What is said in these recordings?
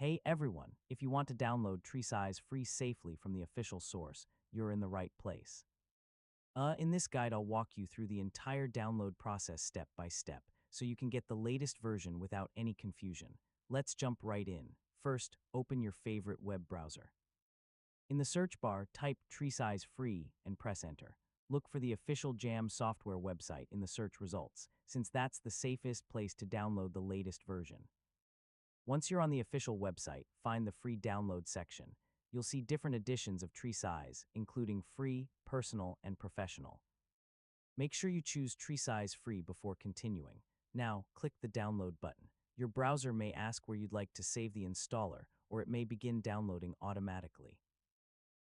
Hey everyone, if you want to download TreeSize free safely from the official source, you're in the right place. In this guide, I'll walk you through the entire download process step by step, so you can get the latest version without any confusion. Let's jump right in. First, open your favorite web browser. In the search bar, type TreeSize free and press enter. Look for the official Jam software website in the search results, since that's the safest place to download the latest version. Once you're on the official website, find the free download section. You'll see different editions of TreeSize, including free, personal, and professional. Make sure you choose TreeSize free before continuing. Now, click the download button. Your browser may ask where you'd like to save the installer, or it may begin downloading automatically.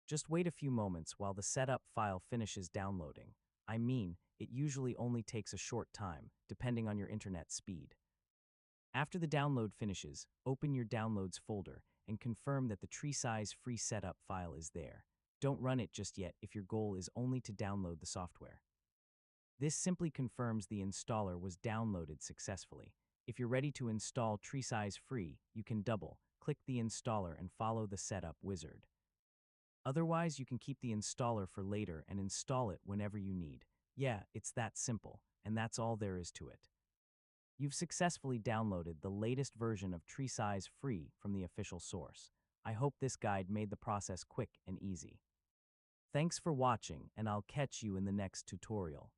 Just wait a few moments while the setup file finishes downloading. It usually only takes a short time, depending on your internet speed. After the download finishes, open your Downloads folder and confirm that the TreeSize free setup file is there. Don't run it just yet if your goal is only to download the software. This simply confirms the installer was downloaded successfully. If you're ready to install TreeSize free, you can double-click the installer and follow the setup wizard. Otherwise, you can keep the installer for later and install it whenever you need. Yeah, it's that simple, and that's all there is to it. You've successfully downloaded the latest version of TreeSize free from the official source. I hope this guide made the process quick and easy. Thanks for watching, and I'll catch you in the next tutorial.